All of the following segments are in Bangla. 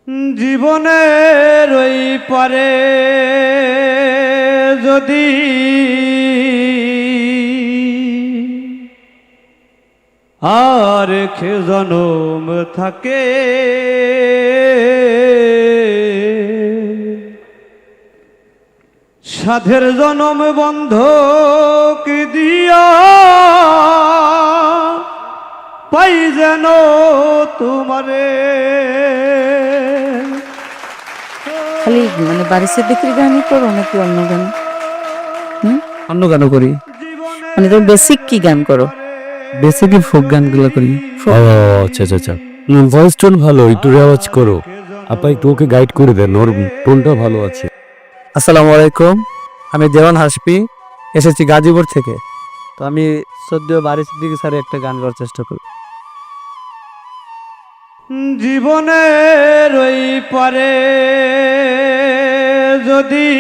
জীবনের ওই পারে যদি আর খে জনম থাকে, সাধের জনম বন্ধক দিয়া পাই যেন তোমারে। খালি মানে বাড়ি সিদ্দিকীর গানই করো নাকি অন্য গান? অন্য গানও করি, মানে তুমি বেসিক কি গান করো? বেসিকই ফোক গানগুলো করি। ও আচ্ছা আচ্ছা আচ্ছা, ভয়েস টোন ভালো, একটু রেওয়াজ করো। আপা একটু ওকে গাইড করে দেন, ওর টোনটা ভালো আছে। আসসালামু আলাইকুম, আমি দেওয়ান হাসপি, এসেছি গাজীপুর থেকে। তো আমি সদ্য বাড়ি সিদ্দিকী স্যারের একটা গান করার চেষ্টা করি। জীবনের ওই পারে যদি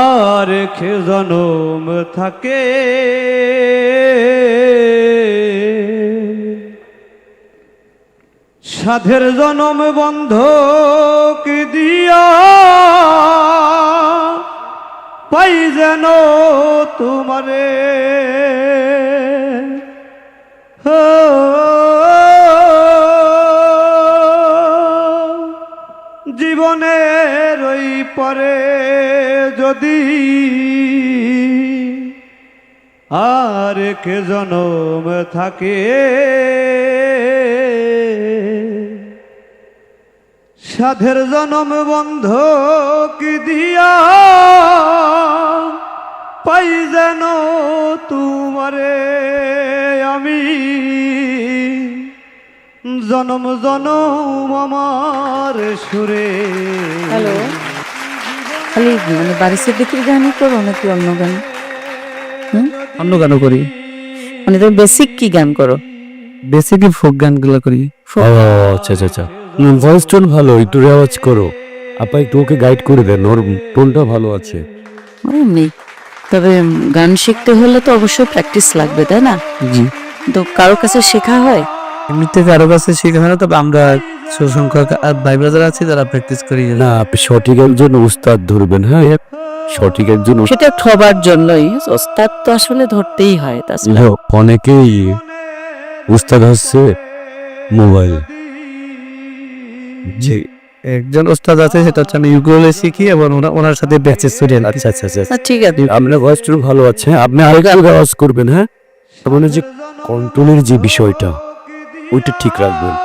আর খে জনম থাকে, সাধের জনম বন্ধক দিয়া পাই যেন তোমারে। জীবনের ওই পরে যদি আর কে জনম থাকে, সাধের জনম বন্ধক দিয়া পাই যেন তোমারে। আমি জনম জনম আমার সুরে। হ্যালো, খালি মানে বাড়ি সিদ্দিকীর গানই করো নাকি অন্য গান? অন্য গানও করি, মানে তুমি বেসিক কি গান করো? বেসিকই ফোক গানগুলো করি। ও আচ্ছা আচ্ছা আচ্ছা, ভয়েস টোন ভালো, একটু রেওয়াজ করো। আপা একটু ওকে গাইড করে দেন, ওর টোনটা ভালো আছে। এমনি তবে গান শিখতে হলে তো অবশ্যই প্র্যাকটিস লাগবে, তাই না? জি, তো কারোর কাছে শেখা হয়? এমনিতে কারো কাছে শেখা হয় না, তবে আমরা সুসংখ্যক ভাই ব্রাদার আছি যারা প্র্যাকটিস করি। না, আপনি সঠিক একজন উস্তাদ ধরবেন। হ্যাঁ, সঠিক একজন সেটা সবার জন্যই, ওস্তাদ তো আসলে ধরতেই হয়। তাছাড়া অনেকেই উস্তাদ হচ্ছে মোবাইল। জি, একজন ওস্তাদ আছে, সেটা হচ্ছে আমি ইউকুলেলে শিখি এবং ওনার সাথে ব্যাচে স্টুডেন্ট। আচ্ছা আচ্ছা আচ্ছা, ঠিক আছে। আপনার ভয়েস টোন ভালো আছে, আপনি আরেকটু আওয়াজ করবেন। হ্যাঁ, তার মানে যে কন্ট্রোলের যে বিষয়টা ওইটা ঠিক রাখবেন।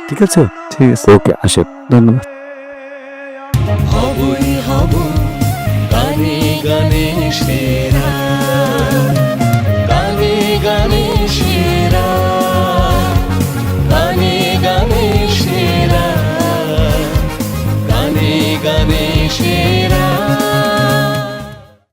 ঠিক আছে, ঠিক আছে, ওকে, আসে, ধন্যবাদ। হবই হব গানে গানে সেরা।